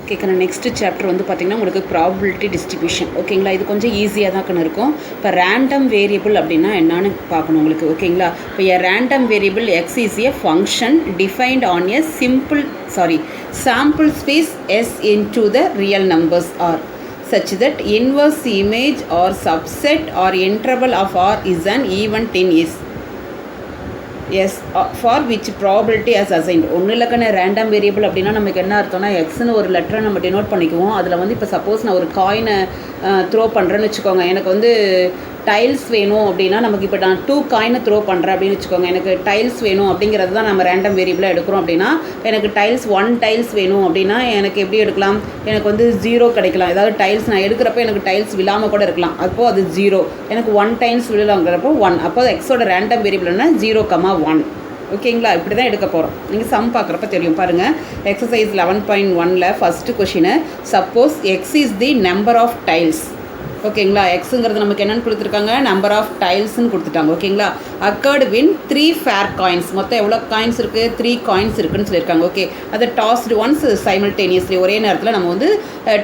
ஓகேக்கண்ணா, next chapter வந்து பார்த்திங்கன்னா உங்களுக்கு ப்ராபபிலிட்டி டிஸ்ட்ரிபியூஷன். ஓகேங்களா, இது கொஞ்சம் ஈஸியாக தான் கண்ணு இருக்கும். இப்போ ரேண்டம் வேரியபிள் அப்படின்னா என்னன்னு பார்க்கணும் உங்களுக்கு. ஓகேங்களா, இப்போ a random variable X is a function defined on a sample space S into the real numbers R such that inverse image or subset or interval of R is an event in S. S for which probability as assigned. ஒன்றும் இல்லைக்கான random variable அப்படின்னா நமக்கு என்ன அர்த்தம்னா எக்ஸ்னு ஒரு லெட்டரை நம்ம denote பண்ணிக்குவோம். அதில் வந்து இப்போ சப்போஸ் நான் ஒரு காயினை த்ரோ பண்ணுறேன்னு வச்சுக்கோங்க. எனக்கு வந்து டைல்ஸ் வேணும் அப்படின்னா நமக்கு இப்போ நான் 2 காயினை த்ரோ பண்ணுறேன் அப்படின்னு வச்சுக்கோங்க. எனக்கு டைல்ஸ் வேணும் அப்படிங்கிறது தான் நம்ம ரேண்டம் வேரியபிளாக எடுக்கிறோம். அப்படின்னா எனக்கு டைல்ஸ் 1 டைல்ஸ் வேணும் அப்படின்னா எனக்கு எப்படி எடுக்கலாம், எனக்கு வந்து 0 கிடைக்கலாம். ஏதாவது டைல்ஸ் நான் எடுக்கிறப்ப எனக்கு டைல்ஸ் விழாமல் கூட இருக்கலாம், அப்போது அது 0. எனக்கு 1 டைல்ஸ் விழலாங்கிறப்போ 1. அப்போ எக்ஸோட ரேண்டம் வேரியபிள்னா 0,1. ஓகேங்களா, இப்படி தான் எடுக்க போகிறோம். நீங்கள் சம் பார்க்குறப்ப தெரியும் பாருங்கள். எக்ஸசைஸ் 11.1ல் first question, suppose X is the number of tails. ஓகேங்களா, எக்ஸுங்கிறது நமக்கு என்னென்னு கொடுத்துருக்காங்க, நம்பர் ஆஃப் டைல்ஸ்ன்னு கொடுத்துட்டாங்க. ஓகேங்களா, அக்கர்டு வின் 3 ஃபேர் காயின்ஸ். மொத்தம் எவ்வளோ காயின்ஸ் இருக்குது, 3 காயின்ஸ் இருக்குதுன்னு சொல்லியிருக்காங்க. ஓகே, அதை டாஸ்டு ஒன்ஸ் சைமல்டேனியஸ்லி, ஒரே நேரத்தில் நம்ம வந்து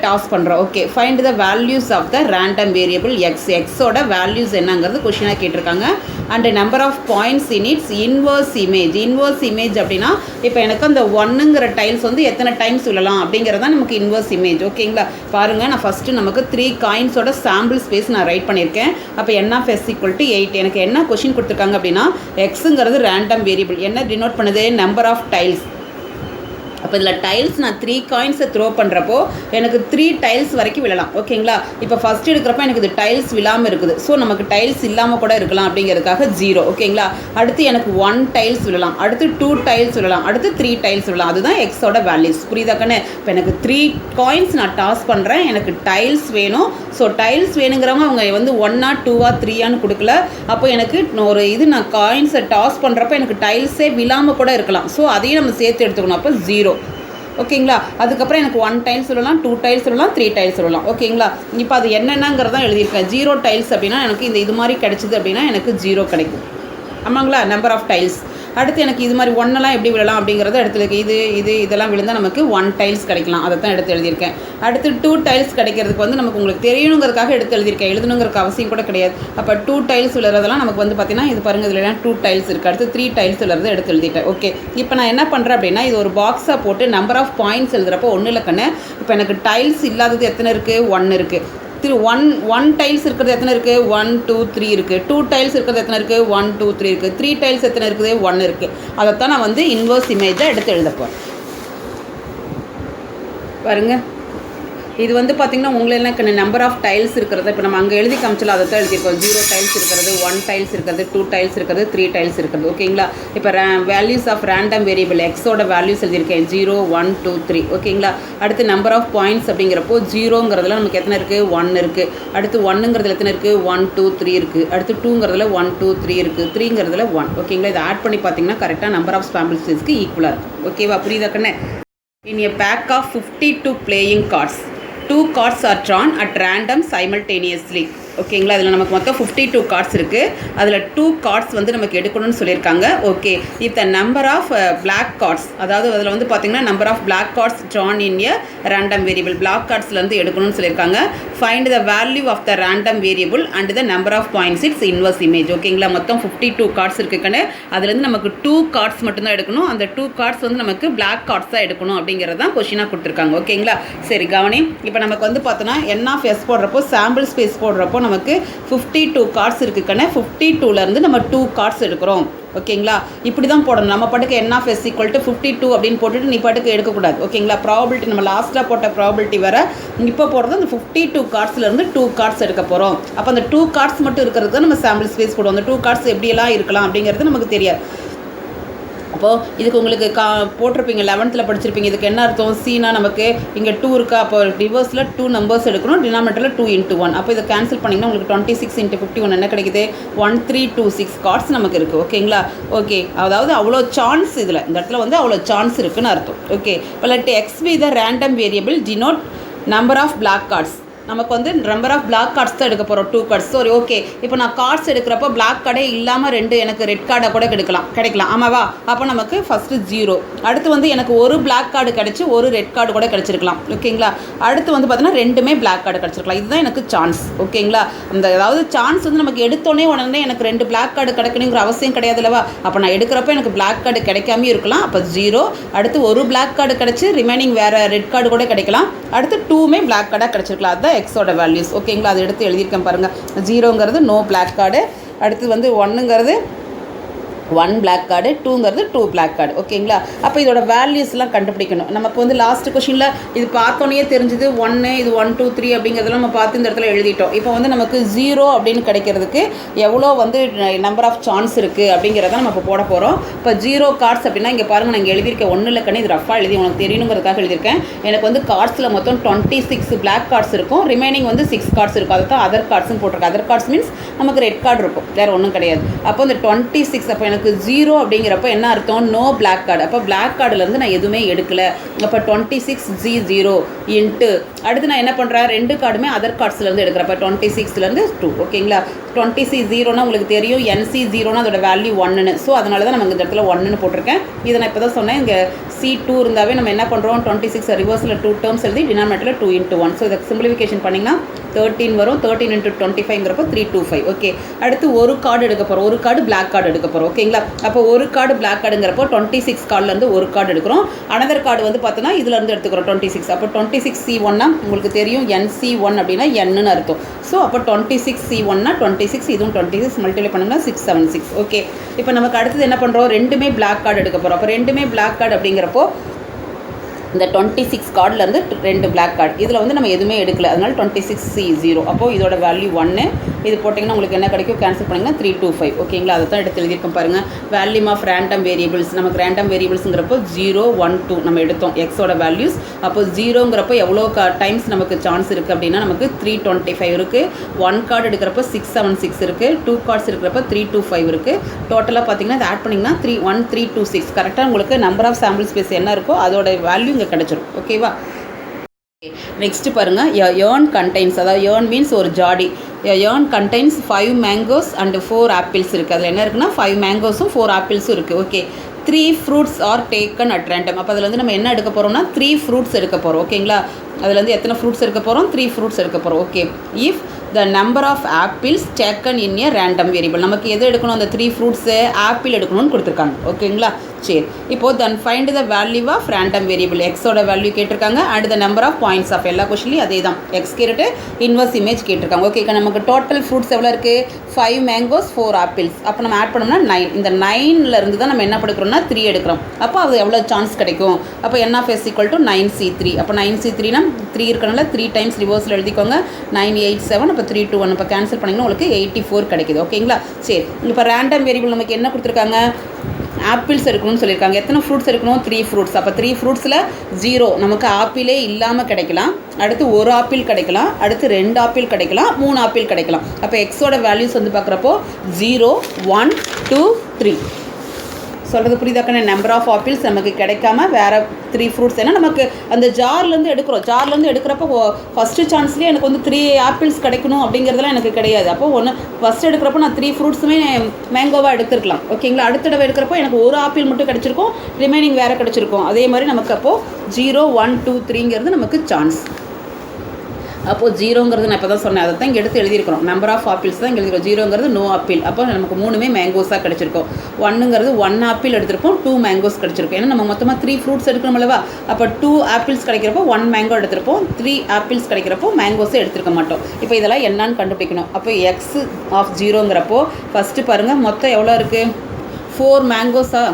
டாஸ் பண்ணுறோம். Okay, find the values of the random variable X. எக்ஸோட வேல்யூஸ் என்னங்கிறது கொஷினாக கேட்டிருக்காங்க. And number of points in its inverse image. Inverse image அப்படின்னா இப்போ எனக்கு அந்த 1ங்கிற டைல்ஸ் வந்து எத்தனை டைம்ஸ் விழலாம் அப்படிங்கிறது தான் நமக்கு இன்வர்ஸ் இமேஜ். ஓகேங்களா, பாருங்கள், நான் ஃபஸ்ட்டு நமக்கு 3 காயின்ஸோட சாம்பிள் ஸ்பேஸ் நான் ரைட் பண்ணியிருக்கேன். அப்போ n of s = 8. எனக்கு என்ன கொஷின் கொடுத்துருக்காங்க அப்படின்னா எக்ஸுங்கிறது ரேண்டம் வேரியபிள், என்ன டினோட் பண்ணுது, நம்பர் ஆஃப் டைல்ஸ். அப்போ இதில் டைல்ஸ் நான் 3 காயின்ஸை த்ரோ பண்ணுறப்போ எனக்கு 3 டைல்ஸ் வரைக்கும் விழலாம். ஓகேங்களா, இப்போ ஃபஸ்ட் எடுக்கிறப்ப எனக்கு இது டைல்ஸ் விழாமல் இருக்குது. ஸோ நமக்கு டைல்ஸ் இல்லாமல் கூட இருக்கலாம் அப்படிங்கிறதுக்காக 0. ஓகேங்களா, அடுத்து எனக்கு 1 டைல்ஸ் விழலாம், அடுத்து 2 டைல்ஸ் விழலாம், அடுத்து 3 டைல்ஸ் விழலாம். அதுதான் எக்ஸோட வேல்யூஸ். புரியுதாக்கண்ணே? இப்போ எனக்கு 3 காயின்ஸ் நான் டாஸ் பண்ணுறேன், எனக்கு டைல்ஸ் வேணும். ஸோ டைல்ஸ் வேணுங்கிறவங்க அவங்க வந்து 1 2 3 கொடுக்கல. அப்போ எனக்கு ஒரு இது நான் காயின்ஸை டாஸ் பண்ணுறப்ப எனக்கு டைல்ஸே விழாமல் கூட இருக்கலாம். ஸோ அதையும் நம்ம சேர்த்து எடுத்துக்கணும். அப்போ 0. ஓகேங்களா, அதுக்கப்புறம் எனக்கு 1 டைல்ஸ் சொல்லலாம், 2 டைல்ஸ் சொல்லலாம், 3 டைல்ஸ் சொல்லலாம். ஓகேங்களா, இப்போ அது என்னென்னங்கிறதான் எழுதியிருக்கேன். 0 டைல்ஸ் அப்படின்னா எனக்கு இது மாதிரி கிடைச்சிது அப்படின்னா எனக்கு 0 கிடைக்கும். ஆமாங்களா, நம்பர் ஆஃப் டைல்ஸ். அடுத்து எனக்கு இது மாதிரி 1எல்லாம் எப்படி விழலாம் அப்படிங்கிறத எடுத்துருக்கு. இதெல்லாம் விழுந்தால் நமக்கு 1 டைல்ஸ் கிடைக்கலாம். அதை தான் எடுத்து எழுதியிருக்கேன். அடுத்து 2 டைல்ஸ் கிடைக்கிறதுக்கு வந்து நமக்கு உங்களுக்கு தெரியணுங்கிறதுக்காக எடுத்து எழுதியிருக்கேன். எழுதணுங்கிறக்கு அவசியம் கூட கிடையாது. அப்போ 2 டைல்ஸ் விழுறதெல்லாம் நமக்கு வந்து பார்த்திங்கன்னா இது பாருங்கள், இதில் 2 டைல்ஸ் இருக்குது. அடுத்து 3 டைல்ஸ் விழுறதை எடுத்து எழுதிட்டேன். ஓகே, இப்போ நான் என்ன பண்ணுறேன் அப்படின்னா இது ஒரு பாக்ஸாக போட்டு நம்பர் ஆஃப் பாயிண்ட்ஸ் எழுதுகிறப்போ ஒன்றும் இல்லைக்கண்ணு. இப்போ எனக்கு டைல்ஸ் இல்லாதது எத்தனை இருக்குது, 1 இருக்குது. 1 டைல்ஸ் இருக்கிறது எத்தனை இருக்குது, 1 2 3 இருக்குது. 2 டைல்ஸ் இருக்கிறது எத்தனை இருக்குது, 1 2 3 இருக்குது. 3 டைல்ஸ் எத்தனை இருக்குது, 1 இருக்குது. அதைத்தான் நான் வந்து இன்வர்ஸ் இமேஜாக எடுத்து எழுதப்போம். பாருங்க, இது வந்து பார்த்திங்கன்னா உங்களை என்ன நம்பர் ஆஃப் டைல்ஸ் இருக்கிறத இப்போ நம்ம அங்கே எழுதி காமிச்சல அதை தான் எழுதியிருக்கோம். 0 டைல்ஸ் இருக்கிறது, 1 டைல்ஸ் இருக்கிறது, 2 டைல்ஸ் இருக்கிறது, 3 டைல்ஸ் இருக்கிறது. ஓகேங்களா, இப்போ வேல்யூஸ் ஆஃப் ரேண்டம் வேரியபிள் எக்ஸோட வேல்யூஸ் எழுதியிருக்கேன் 0 1 2 3. ஓகேங்களா, அடுத்து நம்பர் ஆஃப் பாயிண்ட்ஸ் அப்படிங்கிறப்போ 0ங்கிறதுல நமக்கு எத்தனை இருக்குது, 1 இருக்குது. அடுத்து 1ங்கிறதுல எத்தனை இருக்குது, 1 2 3 இருக்குது. அடுத்து 2ங்கிறதுல 1 2 3 இருக்குது. 3ங்கிறதுல 1. ஓகேங்களா, இதை ஆட் பண்ணி பார்த்தீங்கன்னா கரெக்டாக நம்பர் ஆஃப் சாம்பிள் ஸ்பேஸ்க்கு ஈக்குவலாக இருக்கும். ஓகேவா, புரியுதாக்கண்ணே? In a pack of 52 playing cards 2 cards are drawn at random simultaneously. ஓகேங்களா, இதில் நமக்கு மொத்தம் 52 கார்ட்ஸ் இருக்குது. அதில் 2 கார்ட்ஸ் வந்து நமக்கு எடுக்கணும்னு சொல்லியிருக்காங்க. Okay, if the number of black cards, அதாவது அதில் வந்து பார்த்திங்கன்னா number of black cards drawn in a random variable, black கார்ட்ஸ்லேருந்து எடுக்கணும்னு சொல்லியிருக்காங்க. Find the value of the random variable and the number of points its inverse image. ஓகேங்களா, மொத்தம் 52 cards இருக்குன்னு அதுலேருந்து நமக்கு 2 கார்ட்ஸ் மட்டும்தான் எடுக்கணும். அந்த 2 கார்ட்ஸ் வந்து நமக்கு பிளாக் கார்ட்ஸ் தான் எடுக்கணும் அப்படிங்கிறது தான் கொஷினாக கொடுத்துருக்காங்க. ஓகேங்களா, சரி கவனி. இப்போ நமக்கு வந்து பார்த்தோன்னா n of s போடுறப்போ சாம்பிள் ஸ்பேஸ் போடுறப்போ நமக்கு 52 கார்ட்ஸ் இருக்குக்கண்ணே. 52லேருந்து நம்ம 2 கார்ட்ஸ் எடுக்கிறோம். ஓகேங்களா, இப்படி தான் போடணும். நம்ம பாட்டுக்கு n of s = 52 அப்படின்னு போட்டுட்டு நீ பாட்டுக்கு எடுக்கக்கூடாது. ஓகேங்களா, ப்ராபபிலிட்டி நம்ம லாஸ்ட்டாக போட்ட ப்ராபபிலிட்டி வேறு. இப்போ போடுறது அந்த 52 கார்ட்ஸ்லேருந்து 2 கார்ட்ஸ் எடுக்க போகிறோம். அப்போ அந்த 2 கார்ட்ஸ் மட்டும் இருக்கிறது தான் நம்ம சாம்பிள் ஸ்பேஸ் போடுவோம். அந்த 2 கார்ட்ஸ் எப்படியெல்லாம் இருக்கலாம் அப்படிங்கிறது நமக்கு தெரியாது. அப்போது இதுக்கு உங்களுக்கு போட்டிருப்பீங்க 11th படிச்சிருப்பீங்க. இதுக்கு என்ன அர்த்தம், சீனா நமக்கு இங்கே 2 இருக்கா, அப்போ ரிவர்ஸில் 2 நம்பர்ஸ் எடுக்கணும், டினாமினேட்டரில் 2 × 1. அப்போ இதை கேன்சல் பண்ணிங்கன்னா உங்களுக்கு 26 × 51 என்ன கிடைக்குது, 1326 கார்ட்ஸ் நமக்கு இருக்குது. ஓகேங்களா, ஓகே, அதாவது அவ்வளோ சான்ஸ் இதில் இந்த இடத்துல வந்து அவ்வளோ சான்ஸ் இருக்குதுன்னு அர்த்தம். ஓகே, இப்போ let X be the random variable denote number of black cards. நமக்கு வந்து நம்பர் ஆஃப் பிளாக் கார்ட்ஸ் தான் எடுக்க போகிறோம், 2 கார்ட்ஸ். சரி ஓகே, இப்போ நான் கார்ட்ஸ் எடுக்கிறப்போ பிளாக் கார்டே இல்லாமல் 2 எனக்கு ரெட் கார்டை கூட கிடைக்கலாம் ஆமாவா? அப்போ நமக்கு ஃபஸ்ட்டு 0. அடுத்து வந்து எனக்கு ஒரு பிளாக் கார்டு கிடச்சி ஒரு ரெட் கார்டு கூட கிடச்சிருக்கலாம். ஓகேங்களா? அடுத்து வந்து பார்த்தீங்கன்னா 2மே பிளாக் கார்டு கிடச்சிருக்கலாம். இதுதான் எனக்கு சான்ஸ். ஓகேங்களா? அந்த அதாவது சான்ஸ் வந்து நமக்கு எடுத்தோடனே உடனே எனக்கு 2 பிளாக் கார்டு கிடைக்கணுங்கிற அவசியம் கிடையாது இல்லவா? அப்போ நான் எடுக்கிறப்ப எனக்கு பிளாக் கார்டு கிடைக்காம இருக்கலாம். அப்போ 0. அடுத்து ஒரு பிளாக் கார்டு கிடச்சி ரிமைனிங் வேறு ரெட் கார்டு கூட கிடைக்கலாம். அடுத்து 2மே பிளாக் கார்டாக கிடச்சிருக்கலாம். அதுதான் எக்ஸோட வேல்யூஸ். ஓகேங்களா? அதை எடுத்து எழுதியிருக்கேன் பாருங்கள். 0ங்கிறது நோ பிளாக் கார்டு. அடுத்து வந்து 1ங்கிறது 1 பிளாக் கார்டு, 2ங்கிறது 2 பிளாக் கார்டு. ஓகேங்களா? அப்போ இதோட வேல்யூஸ்லாம் கண்டுபிடிக்கணும். நமக்கு வந்து லாஸ்ட் கொஷினில் இது பார்த்தோன்னே தெரிஞ்சுது 1 இது 1 2 3 அப்படிங்கிறதெல்லாம் நம்ம பார்த்து இந்த இடத்துல எழுதிட்டோம். இப்போ வந்து நமக்கு 0 அப்படின்னு கிடைக்கிறதுக்கு எவ்வளோ வந்து நம்பர் ஆஃப் சான்ஸ் இருக்குது அப்படிங்கிறத நம்ம இப்போ போட போகிறோம். இப்போ 0 கார்ட்ஸ் அப்படின்னா இங்கே பாருங்கள், நான் இங்கே எழுதியிருக்கேன் 1 இல்லைக்கண்ணே, இது ரஃபாக எழுதி உங்களுக்கு தெரியணுங்கிறதுக்காக எழுதியிருக்கேன். எனக்கு வந்து கார்ட்ஸில் மொத்தம் 26 பிளாக் கார்ட்ஸ் இருக்கும், ரிமைனிங் வந்து 6 கார்ட்ஸ் இருக்கும். அதை தான் அதர் கார்ட்ஸ்னு போட்டிருக்கேன். அதர் கார்ட்ஸ் மீன்ஸ் நமக்கு ரெட் கார்டு இருக்கும், வேறு ஒன்றும் கிடையாது. அப்போ இந்த 26 அப்போ எனக்கு 0 அப்படிங்கிறப்ப என்ன அர்த்தம்? No black card. அப்போ பிளாக் கார்டுலேருந்து நான் எதுவுமே எடுக்கலை. அப்போ 26G0 இன்ட்டு அடுத்து நான் என்ன பண்ணுறேன், 2 கார்டுமே அதர் கார்ட்ஸ்லேருந்து எடுக்கிறப்ப 26லேருந்து 2. ஓகேங்களா? 20C0னா உங்களுக்கு தெரியும், NC0னா அதோட வேல்யூ 1ன்னு. ஸோ அதனால தான் நம்ம இந்த இடத்துல 1ன்னு போட்டிருக்கேன். இதை நான் இப்போ தான் சொன்னேன். இங்கே C2 இருந்தாவே நம்ம என்ன பண்ணுறோம், 26 ரிவர்ஸில் 2 டேர்ம்ஸ் எழுதி டினாமினேட்டரில் 2 × 1. ஸோ இதை சிம்பிளிஃபிகேஷன் பண்ணிங்கன்னா 13 வரும். 13 × 25ங்கிறப்போ 325. ஓகே, அடுத்து ஒரு கார்டு எடுக்க போகிறோம். ஒரு கார்டு பிளாக் கார்டு எடுக்க போகிறோம். ஓகேங்களா? அப்போ ஒரு கார்டு பிளாக் கார்டுங்கிறப்போ 26 கார்டுலேருந்து ஒரு கார்டு எடுக்கிறோம். அனதர் கார்டு வந்து பார்த்தோன்னா இதுலேருந்து எடுத்துக்கிறோம் 26. அப்போ 26C1னா உங்களுக்கு தெரியும், NC1 அப்படின்னா என்னன்னு அர்த்தம். ஸோ அப்போ 26C1னா 26, இதுவும் 26 மல்டிப்ளை பண்ணுங்கன்னா 676. ஓகே, இப்போ நமக்கு அடுத்தது என்ன பண்ணுறோம், 2மே பிளாக் கார்டு எடுக்க போகிறோம். அப்போ 2மே பிளாக் கார்டு அப்படிங்கிறப்போ இந்த 26 கார்டுலேருந்து 2 பிளாக் கார்டு, இதில் வந்து நம்ம எதுவுமே எடுக்கல, அதனால 26C0. அப்போது இதோட வேல்யூ 1. இது போட்டிங்கன்னா உங்களுக்கு என்ன கிடைக்கும், கேன்சல் பண்ணிங்கன்னா 325. ஓகேங்களா? அதை தான் எடுத்து எழுதியிருக்கோம் பாருங்கள். வேல்யூம் ஆஃப் ரேண்டம் வேரியபிள்ஸ், நமக்கு ரேண்டம் வேரியபிள்ஸுங்கிறப்போ 0 1 2 நம்ம எடுத்தோம் எக்ஸோட வேல்யூஸ். அப்போ 0ங்கிறப்போ எவ்வளோ டைம்ஸ் நமக்கு சான்ஸ் இருக்குது அப்படின்னா நமக்கு 325 இருக்குது. 1 கார்டு எடுக்கிறப்போ 676 இருக்குது. 2 கார்ட்ஸ் இருக்கிறப்போ 325 இருக்குது. டோட்டலாக பார்த்தீங்கன்னா இதை ஆட் பண்ணிங்கன்னா 1326. கரெக்டாக உங்களுக்கு நம்பர் ஆஃப் சாம்பிள் ஸ்பேஸ் என்ன இருக்கோ அதோட வேல்யூ இங்கே கிடச்சிரும். ஓகேவா? நெக்ஸ்ட்டு பாருங்கள், ஏர்ன் கண்டெய்ன்ஸ், அதாவது ஏர்ன் மீன்ஸ் ஒரு ஜாடி. Earn contains 5 mangoes and 4 apples இருக்குது. அதில் என்ன இருக்குன்னா 5 மேங்கோஸும் 4 ஆப்பிள்ஸும் இருக்குது. Okay, 3 fruits are taken at random. அப்போ அதில் வந்து நம்ம என்ன எடுக்க போகிறோம்னா 3 ஃப்ரூட்ஸ் எடுக்க போகிறோம். ஓகேங்களா? அதில் வந்து எத்தனை ஃப்ரூட்ஸ் எடுக்க போகிறோம், 3 ஃப்ரூட்ஸ் எடுக்க போகிறோம். Okay, if the number of apples taken in a random variable, நமக்கு எது எடுக்கணும், அந்த 3 ஃப்ரூட்ஸு ஆப்பிள் எடுக்கணும்னு கொடுத்துருக்காங்க. ஓகேங்களா? சரி, இப்போது then find the value of random variable, எக்ஸோட வேல்யூ கேட்டிருக்காங்க. And the number of points of, எல்லா கொஸ்டின்லையும் அதே தான், எக்ஸ் கேட்டு இன்வர்ஸ் இமேஜ் கேட்டிருக்காங்க. ஓகே, நமக்கு டோட்டல் ஃப்ரூட்ஸ் எவ்வளோ இருக்குது, 5 மேங்கோஸ் 4 ஆப்பிள்ஸ். அப்போ நம்ம ஆட் பண்ணோம்னா 9. இந்த 9லேருந்து தான் நம்ம என்ன எடுக்கிறோம்னா 3 எடுக்கிறோம். அப்போ அது எவ்வளோ சான்ஸ் கிடைக்கும், அப்போ n of s = 9C3. அப்போ 9C3னா 3 இருக்கனால 3 டைம்ஸ் ரிவர்ஸில் எழுதிக்கோங்க. 9 8 7, அப்போ 3 2 1. இப்போ கேன்சல் பண்ணிங்கன்னா உங்களுக்கு 84 கிடைக்குது. ஓகேங்களா? சரி, இப்போ ரேண்டம் வேரியபிள் நமக்கு என்ன கொடுத்துருக்காங்க, ஆப்பிள்ஸ் எடுக்கணும்னு சொல்லியிருக்காங்க. எத்தனை ஃப்ரூட்ஸ் எடுக்கணும், 3 ஃப்ரூட்ஸ். அப்போ 3 ஃப்ரூட்ஸில் 0 நமக்கு ஆப்பிளே இல்லாமல் கிடைக்கலாம். அடுத்து 1 ஆப்பிள் கிடைக்கலாம். அடுத்து 2 ஆப்பிள் கிடைக்கலாம். 3 ஆப்பிள் கிடைக்கலாம். அப்போ எக்ஸோட வேல்யூஸ் வந்து பார்க்குறப்போ 0 1 2 3. சொல்கிறது புரியுதாக்கண்ணே? நம்பர் ஆஃப் ஆப்பிள்ஸ் நமக்கு கிடைக்காம வேறு 3 ஃப்ரூட்ஸ், ஏன்னா நமக்கு அந்த ஜார்லேருந்து எடுக்கிறோம். ஜார்லேருந்து எடுக்கிறப்போ ஃபஸ்ட்டு சான்ஸ்லேயே எனக்கு வந்து 3 ஆப்பிள்ஸ் கிடைக்கணும் அப்படிங்கிறதுலாம் எனக்கு கிடையாது. அப்போ ஃபஸ்ட்டு எடுக்கிறப்போ நான் 3 ஃப்ரூட்ஸுமே மேங்கோவாக எடுத்துருக்கலாம். ஓகேங்களா? அடுத்த தடவை எடுக்கிறப்போ எனக்கு 1 ஆப்பிள் மட்டும் கிடச்சிருக்கும், ரிமைனிங் வேறு கிடச்சிருக்கும். அதே மாதிரி நமக்கு அப்போது 0 1 2 3ங்கிறது நமக்கு சான்ஸ். அப்போது 0ங்கிறது நான் இப்போ தான் சொன்னேன், அதை தான் இங்கே எடுத்து எழுதியிருக்கிறோம். நம்பர் ஆஃப் ஆப்பிள்ஸ் தான் இங்கே எழுதிருக்கோம். 0ங்கிறது நோ ஆப்பிள். அப்போ நமக்கு 3மே மேங்கோஸாக கிடச்சிருக்கும். 1ங்கிறது 1 ஆப்பிள் எடுத்திருப்போம், 2 மேங்கோஸ் கிடச்சிருக்கும். ஏன்னா நம்ம மொத்தமாக 3 ஃப்ரூட்ஸ் எடுக்கணும் அல்லவா? அப்போ 2 ஆப்பிள்ஸ் கிடைக்கிறப்போ 1 மேங்கோ எடுத்திருப்போம். 3 ஆப்பிள்ஸ் கிடைக்கிறப்போ மேங்கோஸே எடுத்துருக்க மாட்டோம். இப்போ இதெல்லாம் என்னன்னு கண்டுபிடிக்கணும். அப்போ எக்ஸ் ஆஃப் 0ங்கிறப்போ ஃபஸ்ட்டு பாருங்கள், மொத்தம் எவ்வளோ இருக்குது, 4 மேங்கோஸா,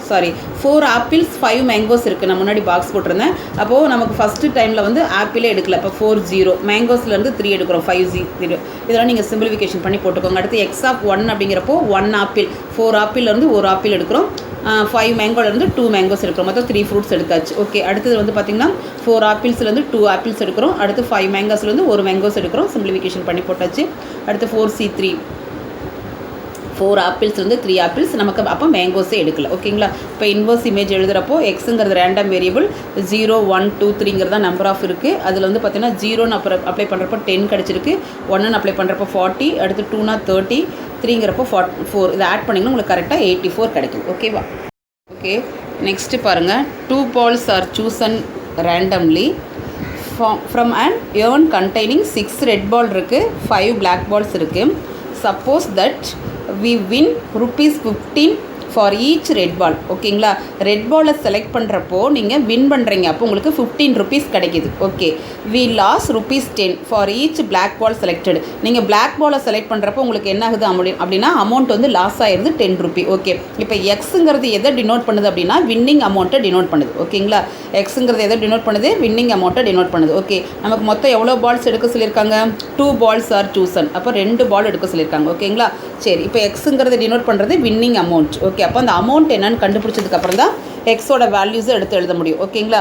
சாரி 4 ஆப்பிள்ஸ் 5 மேங்கோஸ் இருக்குது. நான் முன்னாடி பாக்ஸ் போட்டிருந்தேன். அப்போது நமக்கு ஃபஸ்ட்டு டைமில் வந்து ஆப்பிளே எடுக்கல. அப்போ 4 0 மேங்கோஸ்லேருந்து 3 எடுக்கிறோம், 5 0. இதெல்லாம் நீங்கள் சிம்பிளிஃபிகேஷன் பண்ணி போட்டுக்கோங்க. அடுத்து எக்ஸ் ஆஃப் 1 அப்படிங்கிறப்போ 1 ஆப்பிள், 4 ஆப்பிள்லேருந்து 1 ஆப்பிள் எடுக்கிறோம். 5 மேங்கோலேருந்து 2 மேங்கோஸ் எடுக்கிறோம். மொத்தம் 3 ஃப்ரூட்ஸ் எடுத்தாச்சு. ஓகே, அடுத்தது வந்து பார்த்திங்கன்னா 4 ஆப்பிள்ஸ்லேருந்து 2 ஆப்பிள்ஸ் எடுக்கிறோம். அடுத்து 5 மேங்கோஸ்லேருந்து 1 மேங்கோஸ் எடுக்கிறோம். சிம்பிளிஃபிகேஷன் பண்ணி போட்டாச்சு. அடுத்து 4C3 4 ஆப்பிள்ஸ்லேருந்து 3 ஆப்பிள்ஸ் நமக்கு அப்போ மேங்கோஸே எடுக்கல. ஓகேங்களா? இப்போ இன்வர்ஸ் இமேஜ் எழுதுகிறப்போ எக்ஸுங்கிறது ரேண்டம் வேரியபிள் 0 1 2 3ங்கிறதா நம்பர் ஆஃப் இருக்குது. அதில் வந்து பார்த்தீங்கன்னா 0ன்னு அப்ளை பண்ணுறப்போ 10 கிடச்சிருக்கு, 1ன்னு அப்ளை பண்ணுறப்போ 40, அடுத்து 2னா 30, 3ங்கிறப்போ 4. இதை ஆட் பண்ணிங்கன்னா உங்களுக்கு கரெக்டாக 84 கிடைக்கும். ஓகேவா? ஓகே, நெக்ஸ்ட்டு பாருங்கள். 2 balls are chosen randomly from an urn containing 6 red ball இருக்குது, 5 black balls இருக்குது. Suppose that we win ₹15 for each red ball. ஓகேங்களா? ரெட் பாலை செலக்ட் பண்ணுறப்போ நீங்கள் வின் பண்ணுறீங்க, அப்போ உங்களுக்கு ₹15 கிடைக்கிது. Okay, we lose ₹10 for each black ball selected. நீங்கள் பிளாக் பாலை செலக்ட் பண்ணுறப்போ உங்களுக்கு என்ன ஆகுது அப்படின்னா அமௌண்ட் வந்து லாஸ் ஆயிடுது ₹10. ஓகே, இப்போ எக்ஸுங்கிறது எதை டினோட் பண்ணுது அப்படின்னா வின்னிங் அமௌண்ட்டை டினோட் பண்ணுது. ஓகேங்களா? எக்ஸுங்கிறது எதை டினோட் பண்ணுது? வின்னிங் அமௌண்ட்டை டினோட் பண்ணுது. ஓகே, நமக்கு மொத்தம் எவ்வளோ பால்ஸ் எடுக்க சொல்லியிருக்காங்க? 2 balls ஆர் சூசன். அப்போ 2 பால் எடுக்க சொல்லியிருக்காங்க. ஓகேங்களா? சரி, இப்போ எக்ஸுங்கிறது டினோட் பண்ணுறது வின்னிங் அமௌண்ட். ஓகே, அப்போ அந்த அமௌண்ட் என்னன்னு கண்டுபிடிச்சதுக்கப்புறம் தான் எக்ஸோட வேல்யூஸை எடுத்து எழுத முடியும். ஓகேங்களா?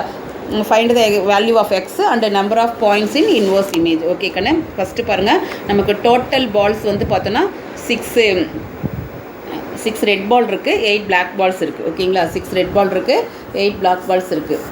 Find the value of X and number of points in inverse image. Okay கண்ணே, ஃபஸ்ட்டு பாருங்கள். நமக்கு டோட்டல் பால்ஸ் வந்து பார்த்தோன்னா 6 ரெட் பால் இருக்குது, 8 பிளாக் பால்ஸ் இருக்குது. ஓகேங்களா? 6 ரெட் பால் இருக்குது, 8 பிளாக் பால்ஸ் இருக்குது.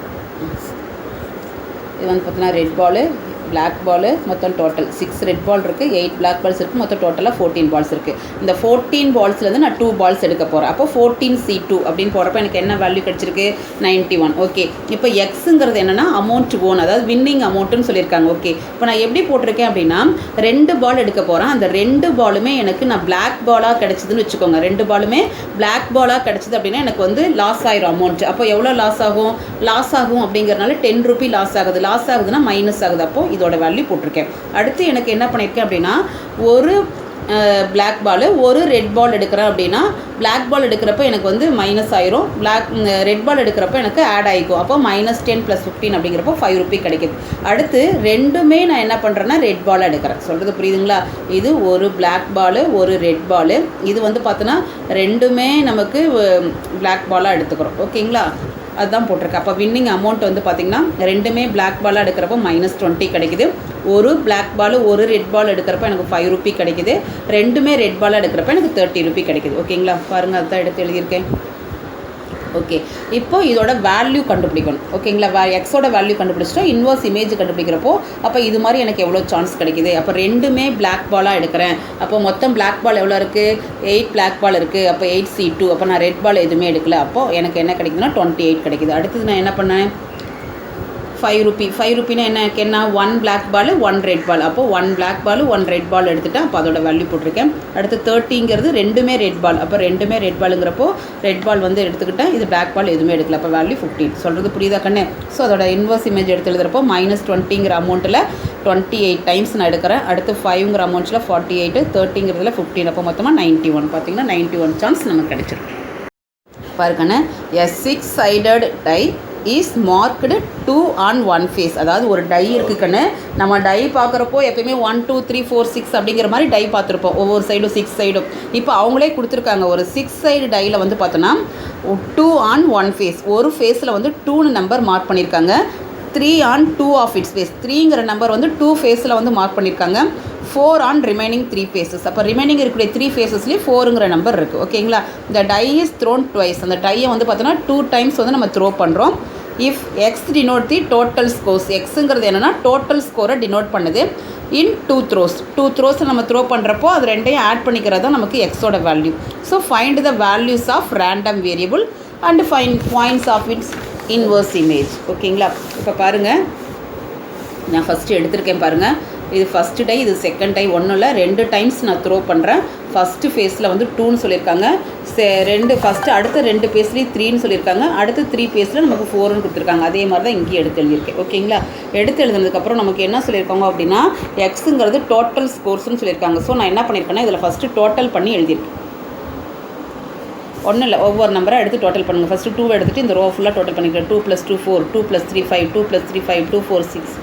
இது வந்து பார்த்தோன்னா ரெட் பாலு, பிளாக் பால், மொத்தம் டோட்டல் 6 ரெட் பால் இருக்குது, 8 பிளாக் பால்ஸ் இருக்குது, மொத்தம் டோட்டலாக 14 பால்ஸ் இருக்குது. இந்த 14 பால்ஸ்லேருந்து நான் 2 பால்ஸ் எடுக்க போகிறேன். அப்போ 14C2 அப்படின்னு போகிறப்ப எனக்கு என்ன வேல்யூ கிடச்சிருக்கு? 91. ஓகே, இப்போ எக்ஸுங்கிறது என்னென்னா அமௌண்ட் ஓன், அதாவது வின்னிங் அமௌண்ட்டுன்னு சொல்லியிருக்காங்க. ஓகே, இப்போ நான் எப்படி போட்டிருக்கேன் அப்படின்னா 2 பால் எடுக்க போகிறேன். அந்த 2 பாலுமே எனக்கு நான் பிளாக் பாலாக கிடச்சிதுன்னு வச்சுக்கோங்க. 2 பாலுமே பிளாக் பாலாக கிடச்சிது அப்படின்னா எனக்கு வந்து லாஸ் ஆயிரும் அமௌண்ட். அப்போ எவ்வளோ லாஸ் ஆகும் அப்படிங்கிறனால ₹10 லாஸ் ஆகுது. லாஸ் ஆகுதுன்னா மைனஸ் ஆகுது. அப்போது இதோட வேல்யூ போட்டிருக்கேன். அடுத்து எனக்கு என்ன பண்ணியிருக்கேன் அப்படின்னா ஒரு பிளாக் பால், ஒரு ரெட் பால் எடுக்கிறேன் அப்படின்னா பிளாக் பால் எடுக்கிறப்ப எனக்கு வந்து மைனஸ் ஆயிரும், ரெட் பால் எடுக்கிறப்ப எனக்கு ஆட் ஆகிக்கும். அப்போ -10 + 15 அப்படிங்கிறப்போ ₹5 கிடைக்குது. அடுத்து ரெண்டுமே நான் என்ன பண்ணுறேன்னா ரெட் பால் எடுக்கிறேன். சொல்கிறது புரியுதுங்களா? இது ஒரு பிளாக் பால், ஒரு ரெட் பால். இது வந்து பார்த்தோன்னா ரெண்டுமே நமக்கு பிளாக் பாலாக எடுத்துக்கிறோம். ஓகேங்களா? அதுதான் போட்டிருக்கேன். அப்போ வின்னிங் அமௌண்ட் வந்து பார்த்திங்கன்னா ரெண்டுமே பிளாக் பாலாக எடுக்கிறப்போ -20 கிடைக்குது. ஒரு பிளாக் பால், ஒரு ரெட் பால் எடுக்கிறப்ப எனக்கு ₹5 கிடைக்குது. ரெண்டுமே ரெட் பாலாக எடுக்கிறப்ப எனக்கு ₹30 கிடைக்குது. ஓகேங்களா? பாருங்கள், அதுதான் எடுத்து எழுதியிருக்கேன். ஓகே, இப்போ இதோட வேல்யூ கண்டுபிடிக்கணும். ஓகேங்களா? எக்ஸோட வேல்யூ கண்டுபிடிச்சிட்டோம். இன்வர்ஸ் இமேஜ் கண்டுபிடிக்கிறப்போ அப்போ இது மாதிரி எனக்கு எவ்வளோ சான்ஸ் கிடைக்குது? அப்போ ரெண்டுமே பிளாக் பாலாக எடுக்கிறேன். அப்போ மொத்தம் பிளாக் பால் எவ்வளோ இருக்குது? 8 பிளாக் பால் இருக்குது. அப்போ 8C2. அப்போ நான் ரெட் பால் எதுவுமே எடுக்கல. அப்போது எனக்கு என்ன கிடைக்குதுன்னா 28 கிடைக்குது. அடுத்தது நான் என்ன பண்ணேன்? ₹5 என்ன 1 பிளாக் பால், 1 ரெட் பால். அப்போது 1 பிளாக் பால், 1 ரெட் பால் எடுத்துட்டேன். அப்போ அதோட வேல்யூ போட்டிருக்கேன். அடுத்து 30ங்கிறது ரெண்டுமே ரெட் பால். அப்போ ரெண்டுமே ரெட் பாலுங்கிறப்போ ரெட் பால் வந்து எடுத்துக்கிட்டேன். இது பிளாக் பால் எதுவுமே எடுக்கல. அப்போ வேல்யூ 15. சொல்கிறது புரியுதா கண்ணே? ஸோ அதோட இன்வர்ஸ் இமேஜ் எடுத்து எழுதுறப்போ -20ங்கிற அமௌண்ட்டில் 28 டைம்ஸ் நான் எடுக்கிறேன். அடுத்து 5ங்கிற அமௌண்ட்டில் 48, 30ங்கிறதுல 15. அப்போ மொத்தமாக 91. பார்த்தீங்கன்னா 91 சான்ஸ் நமக்கு கிடைச்சிருக்கு. பாருங்கண்ணே, a 6-sided die is marked 2 on 1 face. அதாவது ஒரு டை இருக்குன்னு நம்ம டை பார்க்குறப்போ எப்பயுமே 1 2 3 4 6 அப்படிங்கிற மாதிரி டை பார்த்துருப்போம், ஒவ்வொரு சைடும் 6 சைடும். இப்போ அவங்களே கொடுத்துருக்காங்க ஒரு 6 சைடு டையில் வந்து பார்த்தோன்னா 2 on 1 face. ஒரு ஃபேஸில் வந்து 2ன்னு நம்பர் மார்க் பண்ணியிருக்காங்க. 3 on 2 ஆஃப் இட்ஸ் ஃபேஸ். 3ங்கிற நம்பர் வந்து 2 ஃபேஸில் வந்து மார்க் பண்ணியிருக்காங்க. 4 on ரிமைனிங் 3 ஃபேஸஸ். அப்போ ரிமைனிங் இருக்கக்கூடிய 3 ஃபேஸஸ்லேயே 4ங்கிற நம்பர் இருக்குது. ஓகேங்களா? இந்த டை இஸ் த்ரோன் ட்வைஸ். அந்த டையை வந்து பார்த்தோன்னா 2 டைம்ஸ் வந்து நம்ம த்ரோ பண்ணுறோம். If X denote the total scores. எக்ஸுங்கிறது என்னென்னா டோட்டல் ஸ்கோரை டினோட் பண்ணுது. இன் 2 த்ரோஸ். 2 த்ரோஸை நம்ம த்ரோ பண்ணுறப்போ அது ரெண்டையும் ஆட் பண்ணிக்கிறது தான் நமக்கு எக்ஸோட வேல்யூ. So find the values of random variable and find points of its inverse image. ஓகேங்களா? இப்போ பாருங்கள், நான் ஃபஸ்ட்டு எடுத்திருக்கேன் பாருங்கள். இது ஃபஸ்ட்டு டை, இது செகண்ட் டை. ஒன்றும் இல்லை, 2 டைம்ஸ் நான் த்ரோ பண்ணுறேன். ஃபஸ்ட்டு ஃபேஸில் வந்து 2ன்னு சொல்லியிருக்காங்க. அடுத்த 2 பேஸ்லேயும் 3ன்னு சொல்லியிருக்காங்க. அடுத்து 3 பேஸில் நமக்கு 4ன்னு கொடுத்துருக்காங்க. அதே மாதிரி தான் இங்கேயும் எடுத்து எழுதியிருக்கேன். ஓகேங்களா? எடுத்து எழுதுனதுக்கப்புறம் நமக்கு என்ன சொல்லியிருக்காங்க அப்படின்னா எக்ஸுங்கிறது டோட்டல் ஸ்கோர்ஸ்னு சொல்லியிருக்காங்க. ஸோ நான் என்ன பண்ணியிருக்கேன்னா இதில் ஃபஸ்ட்டு டோட்டல் பண்ணி எழுதியிருக்கேன். ஒன்றும் இல்லை, ஒவ்வொரு நம்பராக எடுத்து டோட்டல் பண்ணுங்கள். ஃபஸ்ட்டு 2 எடுத்துகிட்டு இந்த ரோ ஃபுல்லாக டோட்டல் பண்ணிக்கிறேன். 2 + 2 4, 2 + 3 5, 2 + 3 5, 2 4 6.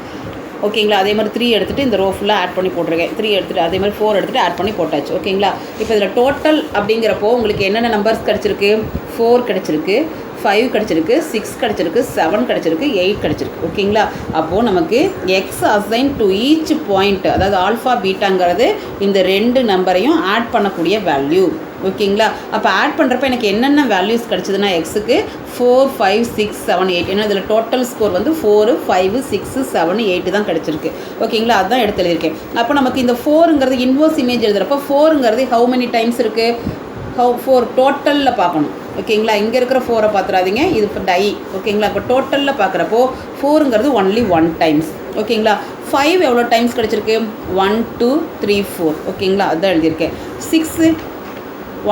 ஓகேங்களா? அதே மாதிரி 3 எடுத்துகிட்டு இந்த ரோ ஃபுல்லாக ஆட் பண்ணி போட்டிருக்கேன். 3 எடுத்துகிட்டு அதே மாதிரி 4 எடுத்துகிட்டு ஆட் பண்ணி போட்டாச்சு. ஓகேங்களா? இப்போ இதில் டோட்டல் அப்படிங்கிறப்போ உங்களுக்கு என்னென்ன நம்பர்ஸ் கிடச்சிருக்கு? 4 கிடச்சிருக்கு, 5 கிடச்சிருக்கு, 6 கிடச்சிருக்கு, 7 கிடச்சிருக்கு, 8 கிடச்சிருக்கு. ஓகேங்களா? அப்போது நமக்கு X assign to each point, அதாவது ஆல்ஃபா பீட்டாங்கிறது இந்த 2 நம்பரையும் ஆட் பண்ணக்கூடிய வேல்யூ. ஓகேங்களா. அப்போ ஆட் பண்ணுறப்ப எனக்கு என்னென்ன வேல்யூஸ் கிடச்சிதுன்னா எக்ஸுக்கு 4 5 6 7 8, ஏன்னா இதில் டோட்டல் ஸ்கோர் வந்து 4 5 6 7 8 தான் கிடச்சிருக்கு. ஓகேங்களா, அதுதான் எடுத்து எழுதியிருக்கேன். அப்போ நமக்கு இந்த 4ங்கிறது இன்வர்ஸ் இமேஜ் எழுதுகிறப்போ 4ங்கிறது ஹவு மெனி டைம்ஸ் இருக்குது, 4 டோட்டலில் பார்க்கணும். ஓகேங்களா, இங்கே இருக்கிற 4 பார்த்துடாதீங்க, இது இப்போ டை. ஓகேங்களா, இப்போ டோட்டலில் பார்க்குறப்போ 4ங்கிறது ஒன்லி 1 டைம்ஸ். ஓகேங்களா, 5 எவ்வளோ டைம்ஸ் கிடச்சிருக்கு, 1 2 3 4. ஓகேங்களா, அதுதான் எழுதியிருக்கேன். 6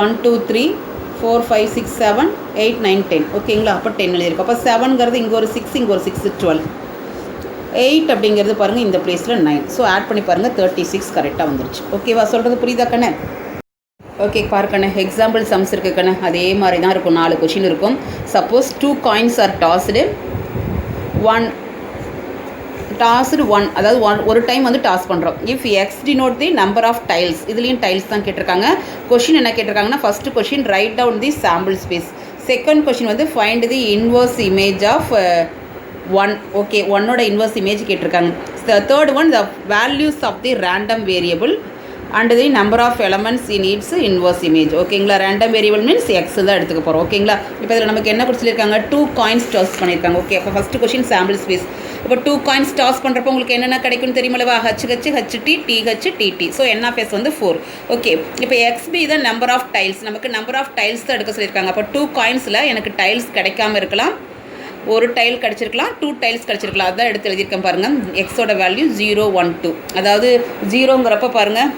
1 2 3 4 5 6 7 8 9 10. ஓகேங்களா, அப்போ 10 எழுதியிருக்கோம். அப்போ 7ங்கிறது இங்கே ஒரு 6, இங்கே ஒரு 6 12. 8 அப்படிங்கிறது பாருங்கள் இந்த ப்ளேஸில் 9. ஸோ ஆட் பண்ணி பாருங்கள் 36 கரெக்டாக வந்துருச்சு. ஓகேவா, சொல்கிறது புரியுதா கண்ணே? ஓகே பார்க்கண்ணே, எக்ஸாம்பிள் சம்ஸ் இருக்குது கண்ணே, அதே மாதிரி தான் இருக்கும். 4 கொஷின் இருக்கும். Suppose 2 coins are tossed, one அதாவது ஒரு டைம் வந்து டாஸ் பண்ணுறோம். If X denote the number of tails, இதுலேயும் டைல்ஸ் தான் கேட்டிருக்காங்க. கொஷின் என்ன கேட்டிருக்காங்கன்னா, first question write down the sample space. Second question வந்து find the inverse image of 1. Okay, 1ஓட இன்வர்ஸ் இமேஜ் கேட்டிருக்காங்க. Third one the values of the random variable and the number of elements in its inverse image. ஓகேங்களா, random variable means X தான் எடுத்துக்க போகிறோம். ஓகேங்களா, இப்போ இதில் நமக்கு என்ன கொடுத்துருக்காங்க, 2 காயின்ஸ் டாஸ் பண்ணியிருக்காங்க. ஓகே, அப்போ ஃபஸ்ட்டு கொஷின் சாம்பிள் ஸ்பேஸ். இப்போ 2 காயின்ஸ் டாஸ் பண்ணுறப்போ உங்களுக்கு என்னென்ன கிடைக்கும்னு தெரியுமில்லவா, HH HT TH TT. So NF வந்து 4. ஓகே, இப்போ XB தான் நம்பர் ஆஃப் டைல்ஸ், நமக்கு நம்பர் ஆஃப் டைல்ஸ் தான் எடுக்க சொல்லியிருக்காங்க. அப்போ 2 காயின்ஸில் எனக்கு டைல்ஸ் கிடைக்காம இருக்கலாம், ஒரு டைல் கிடச்சிருக்கலாம், 2 டைல்ஸ் கிடச்சிருக்கலாம். அதுதான் எடுத்து எழுதியிருக்கேன் பாருங்கள். எக்ஸோட வேல்யூ 0 1 2. அதாவது 0ங்கிறப்ப பாருங்கள்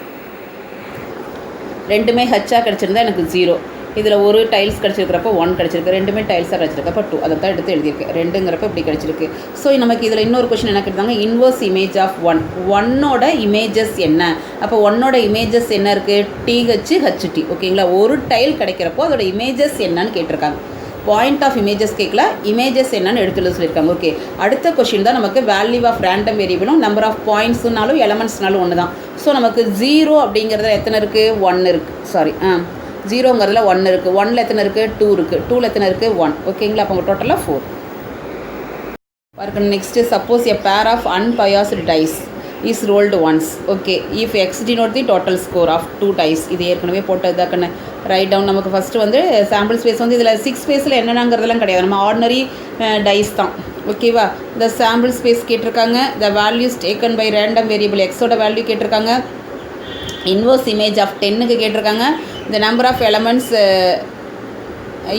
ரெண்டுமே ஹச்சாக கிடச்சிருந்தா எனக்கு 0. இதில் ஒரு டைல்ஸ் கிடச்சிருக்கிறப்போ 1 கிடச்சிருக்கு, ரெண்டுமே டைல்ஸாக கிடச்சிருக்கு, அப்போ 2. அதை தான் எடுத்து எழுதியிருக்கு. 2ங்கிறப்ப இப்படி கிடச்சிருக்கு. ஸோ நமக்கு இதில் இன்னொரு கொஷின் என்ன கேட்டாங்க, இன்வர்ஸ் இமேஜ் ஆஃப் 1. 1ஓட இமேஜஸ் என்ன, அப்போ 1ஓட இமேஜஸ் என்ன இருக்குது, TH HT. ஓகேங்களா, ஒரு டைல் கிடைக்கிறப்போ அதோட இமேஜஸ் என்னன்னு கேட்டிருக்காங்க. பாயிண்ட் ஆஃப் இமேஜஸ் கேட்கல, இமேஜஸ் என்னன்னு எடுத்து சொல்லியிருக்காங்க. ஓகே, அடுத்த கொஷின் தான் நமக்கு வேல்யூ ஆஃப் ரேண்டம் வேரியபிளும் நம்பர் ஆஃப் பாயிண்ட்ஸ்னாலும் எலமெண்ட்ஸ்னாலும் ஒன்று தான். ஸோ நமக்கு 0 அப்படிங்கிறதுல எத்தனை இருக்குது, 1 இருக்குது. சாரி 0ங்கிறதுல 1 இருக்குது, 1ல் எத்தனை இருக்குது, 2 இருக்குது, 2ல் எத்தனை இருக்குது, 1. ஓகேங்களா, அப்போ டோட்டலாக 4. பாருங்க next, suppose a pair of unbiased dice is rolled once. Okay, if X denote the total score of 2 dice. இது ஏற்கனவே போட்டது தான் கண்ணு. Write down. நமக்கு ஃபஸ்ட்டு வந்து சாம்பிள் ஸ்பேஸ் வந்து இதில் 6 ஸ்பேஸில் என்னென்னங்கிறதெல்லாம் கிடையாது, நம்ம ஆர்டினரி டைஸ் தான். ஓகேவா, இந்த சாம்பிள் ஸ்பேஸ் கேட்டிருக்காங்க. The values taken by random variable எக்ஸோட வேல்யூ கேட்டிருக்காங்க. இன்வர்ஸ் இமேஜ் ஆஃப் 10க்கு கேட்டிருக்காங்க. இந்த number of elements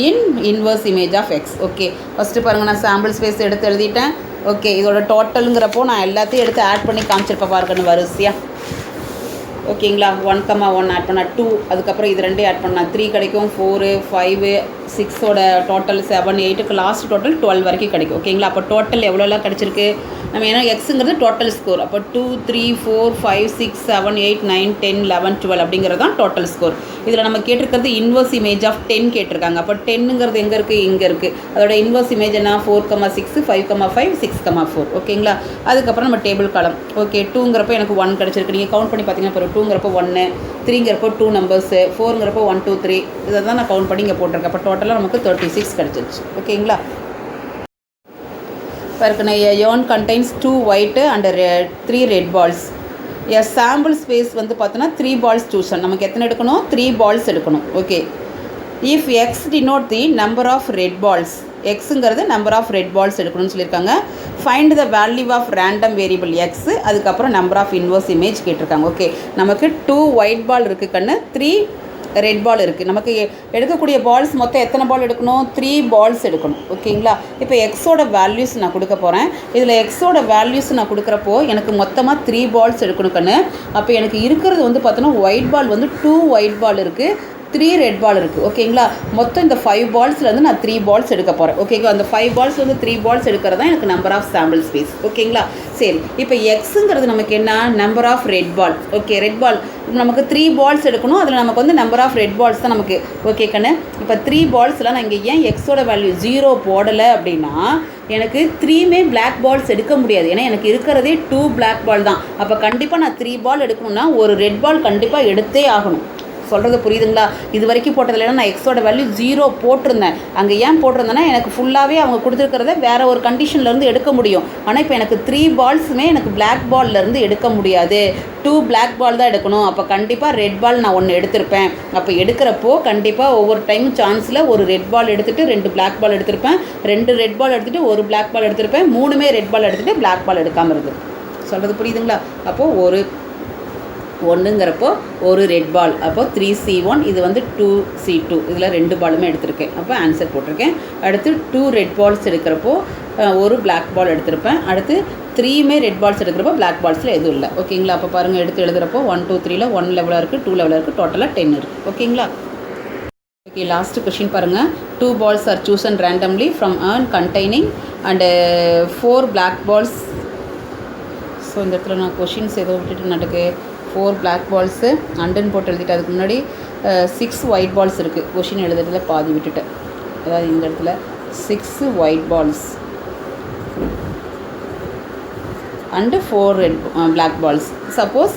in inverse image of X. Okay, first பாருங்கள், நான் சாம்பிள் ஸ்பேஸ் எடுத்து எழுதிட்டேன். ஓகே, இதோட டோட்டலுங்கிறப்போ நான் எல்லாத்தையும் எடுத்து ஆட் பண்ணி காமிச்சிருப்பேன் பாருங்கன்னு வரிசையாக. ஓகேங்களா, 1 1 ஆட் பண்ணால் 2, அதுக்கப்புறம் இது 2 ஆட் பண்ணால் 3 கிடைக்கும், 4 5 6ஓட டோட்டல் 7 8க்கு லாஸ்ட் டோட்டல் 12 வரைக்கும் கிடைக்கும். ஓகேங்களா, அப்போ டோட்டல் எவ்வளோலாம் கிடச்சிருக்கு நம்ம, ஏன்னா எக்ஸுங்கிறது டோட்டல் ஸ்கோர். அப்போ 2 3 4 5 6 7 8 9 10 11 12 அப்படிங்கிறது தான் டோட்டல் ஸ்கோர். இதில் நம்ம கேட்டிருக்கிறது இன்வர்ஸ் இமேஜ் ஆஃப் 10 கேட்டிருக்காங்க. அப்போ 10ங்கிறது எங்கே இருக்குது, இங்கே இருக்குது. அதோட இன்வர்ஸ் இமேஜ் என்ன, 4 6 5 5 6 4. ஓகேங்களா, அதுக்கப்புறம் நம்ம டேபிள் காலம். ஓகே, 2ங்கிறப்போ எனக்கு 1 கிடச்சிருக்கு. நீங்கள் கவுண்ட் பண்ணி பார்த்தீங்கன்னா இப்போ 2ங்கிறப்போ 1, 3ங்கிறப்போ 2 நம்பர்ஸு, 4ங்கிறப்போ 1 2 3. இதை தான் நான் கவுண்ட் பண்ணி இங்கே போட்டிருக்கேன். அப்போ டோட்டலாக நமக்கு 36 கிடச்சிருச்சு. ஓகேங்களா, பாருங்க, a yarn contains 2 white and 3 red balls. a sample space வந்து பார்த்தோன்னா 3 balls chosen. நமக்கு எத்தனை எடுக்கணும், 3 balls எடுக்கணும். Okay, if x denote the number of red balls, எக்ஸுங்கிறது நம்பர் ஆஃப் ரெட் பால்ஸ் எடுக்கணும்னு சொல்லியிருக்காங்க. Find the value of random variable X, அதுக்கப்புறம் நம்பர் ஆஃப் இன்வர்ஸ் இமேஜ் கேட்டிருக்காங்க. ஓகே, நமக்கு 2 ஒயிட் பால் இருக்குது கண்ணு, 3 ரெட் பால் இருக்குது. நமக்கு எடுக்கக்கூடிய பால்ஸ் மொத்தம் எத்தனை பால் எடுக்கணும், 3 பால்ஸ் எடுக்கணும். ஓகேங்களா, இப்போ எக்ஸோட வேல்யூஸ் நான் கொடுக்க போகிறேன். இதில் எக்ஸோட வேல்யூஸ் நான் கொடுக்குறப்போ எனக்கு மொத்தமாக 3 பால்ஸ் எடுக்கணும் கண்ணு. அப்போ எனக்கு இருக்கிறது வந்து பார்த்தோன்னா ஒயிட் பால் வந்து 2 ஒயிட் பால் இருக்குது, 3 ரெட் பால் இருக்குது. ஓகேங்களா, மொத்தம் இந்த 5 பால்ஸ்லேருந்து நான் 3 பால்ஸ் எடுக்க போகிறேன். ஓகேங்களா, அந்த 5 பால்ஸ் வந்து 3 பால்ஸ் எடுக்கிறது தான் எனக்கு நம்பர் ஆஃப் சாம்பிள் ஸ்பேஸ். ஓகேங்களா, சரி, இப்போ எக்ஸுங்கிறது நமக்கு என்ன, number of red ball. Okay, red ball நமக்கு 3 பால்ஸ் எடுக்கணும். அதில் நமக்கு வந்து நம்பர் ஆஃப் ரெட் பால்ஸ் தான் நமக்கு. ஓகே கண்ணு, இப்போ 3 பால்ஸில் நான் இங்கே ஏன் எக்ஸோட வேல்யூ 0 போடலை அப்படின்னா, எனக்கு 3மே பிளாக் பால்ஸ் எடுக்க முடியாது. ஏன்னா எனக்கு இருக்கிறதே 2 பிளாக் பால் தான். அப்போ கண்டிப்பாக நான் 3 பால் எடுக்கணும்னா ஒரு ரெட் பால் கண்டிப்பாக எடுத்தே ஆகணும். ஸோ சொல்கிறது புரியுதுங்களா? இது வரைக்கும் போட்டதில்லைன்னா நான் எக்ஸோட வேல்யூ 0 போட்டிருந்தேன். அங்கே ஏன் போட்டிருந்தேன்னா எனக்கு ஃபுல்லாகவே அவங்க கொடுத்துருக்கிறத வேறு ஒரு கண்டிஷன்லேருந்து எடுக்க முடியும். ஆனால் இப்போ எனக்கு 3 பால்ஸுமே எனக்கு பிளாக் பால்லேருந்து எடுக்க முடியாது. 2 பிளாக் பால் தான் எடுக்கணும். அப்போ கண்டிப்பாக ரெட் பால் நான் ஒன்று எடுத்திருப்பேன். அப்போ எடுக்கிறப்போ கண்டிப்பாக ஒவ்வொரு டைம் சான்ஸில் ஒரு ரெட் பால் எடுத்துகிட்டு 2 பிளாக் பால் எடுத்திருப்பேன், 2 ரெட் பால் எடுத்துகிட்டு 1 பிளாக் பால் எடுத்திருப்பேன், 3மே ரெட் பால் எடுத்துகிட்டு பிளாக் பால் எடுக்காமல் இருக்குது. சொல்கிறது புரியுதுங்களா? அப்போது ஒரு ஒன்றுங்கிறப்போ ஒரு ரெட் பால், அப்போது 3C1, இது வந்து 2C2, இதில் 2 பாலுமே எடுத்திருக்கேன். அப்போ ஆன்சர் போட்டிருக்கேன். அடுத்து 2 ரெட் பால்ஸ் எடுக்கிறப்போ ஒரு பிளாக் பால் எடுத்திருப்பேன். அடுத்து 3மே ரெட் பால்ஸ் எடுக்கிறப்போ பிளாக் பால்ஸில் எதுவும் இல்லை. ஓகேங்களா? அப்போ பாருங்கள், எடுத்து எழுதுகிறப்போ 1 2 3ல் 1 லெவலாக இருக்குது, 2 லெவலாக இருக்குது, டோட்டலாக 10 இருக்குது. ஓகேங்களா? ஓகே, லாஸ்ட் கொஷின் பாருங்கள். 2 balls are chosen randomly from urn containing and 4 black balls. So இந்த இடத்துல நான் கொஷின்ஸ் ஏதோ விட்டுட்டு நடக்கு. 4 பிளாக் பால்ஸு அண்டுன்னு போட்டு எழுதிட்டு அதுக்கு முன்னாடி 6 ஒயிட் பால்ஸ் இருக்குது. கொஷின் எழுதுறதுல பாதி விட்டுட்டேன். அதாவது இந்த இடத்துல 6 white balls and 4 red black balls. Suppose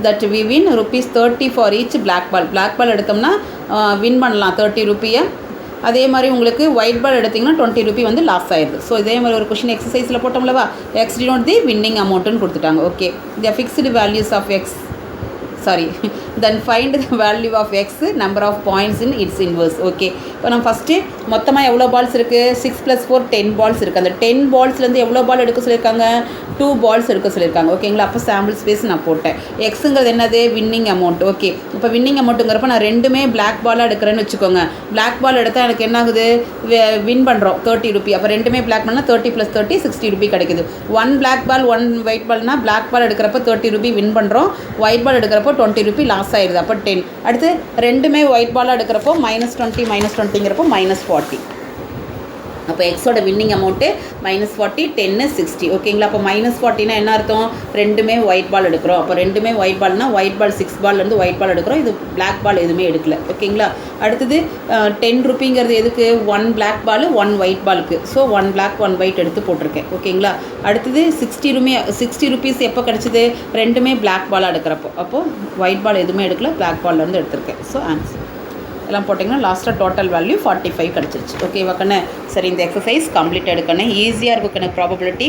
that we win ₹30 for each black ball. Black ball எடுத்தோம்னா வின் பண்ணலாம் ₹30. அதே மாதிரி உங்களுக்கு ஒயிட் பால் எடுத்திங்கன்னா ₹20 வந்து லாஸ் ஆயிடுது. ஸோ இதே மாதிரி ஒரு கொஷின் எக்ஸசைஸில் போட்டோம்லவா, எக்ஸ் டினோட் தி வின்னிங் அமௌண்ட்டுன்னு கொடுத்துட்டாங்க. Okay, the fixed values of X, sorry, then find the value of X, number of points in its inverse. Okay, இப்போ நம்ம ஃபஸ்ட்டு மொத்தமாக எவ்வளோ பால்ஸ் இருக்குது? 6 + 4 10 பால்ஸ் இருக்குது. அந்த 10 பால்ஸ்லேருந்து எவ்வளோ பால் எடுக்க சொல்லியிருக்காங்க? 2 பால்ஸ் எடுக்க சொல்லியிருக்காங்க. ஓகேங்களா? அப்போ சாம்பிள் ஸ்பேஸ் நான் போட்டேன். எக்ஸுங்கிறது என்னது? Winning amount. ஓகே, இப்போ வின்னிங் அமௌண்ட்டுங்கிறப்ப நான் 2மே பிளாக் பாலாக எடுக்கிறேன்னு வச்சுக்கோங்க. பிளாக் பால் எடுத்தால் எனக்கு என்ன ஆகுது? வின் பண்ணுறோம் ₹30. அப்போ 2மே பிளாக் பண்ணால் 30 + 30 ₹60 கிடைக்குது. 1 பிளாக் பால் 1 ஒயிட் பால்னால் பிளாக் பால் எடுக்கிறப்ப ₹30 வின் பண்ணுறோம், ஒயிட் பால் எடுக்கிறப்போ ₹20 லாஸ் ஆயிடுது. அப்போ 10. அடுத்து 2மே ஒயிட் பாலாக எடுக்கிறப்போ -20 -20ங்கிறப்போ -40. அப்போ எக்ஸோட வின்னிங் அமௌண்ட்டு -40, 10 60. ஓகேங்களா? அப்போ -40னா என்ன அர்த்தம்? 2மே ஒயிட் பால் எடுக்கிறோம். அப்போ 2மே white பால்னால் white ball 6 பால்லேருந்து white ball எடுக்கிறோம். இது பிளாக் பால் எதுவுமே எடுக்கல. ஓகேங்களா? அடுத்தது ₹10ங்கிறது எதுக்கு? 1 பிளாக் பால் 1 ஒயிட் பாலுக்கு. ஸோ 1 பிளாக் 1 ஒயிட் எடுத்து போட்டிருக்கேன். ஓகேங்களா? அடுத்தது ₹60 எப்போ கிடச்சிது? 2மே பிளாக் பாலாக எடுக்கிறப்போ. அப்போது ஒயிட் பால் எதுவுமே எடுக்கல, பிளாக் பால்லேருந்து எடுத்திருக்கேன். ஸோ ஆன்சர் எல்லாம் போட்டிங்கன்னா லாஸ்ட்டாக டோட்டல் வேல்யூ 45 கிடச்சிருச்சு. ஓகேவா கண்ணு? சரி, இந்த எக்ஸசைஸ் கம்ப்ளீட் எடுக்கணும். ஈஸியாக இருக்கும் கண்ணு. ப்ராபபிலிட்டி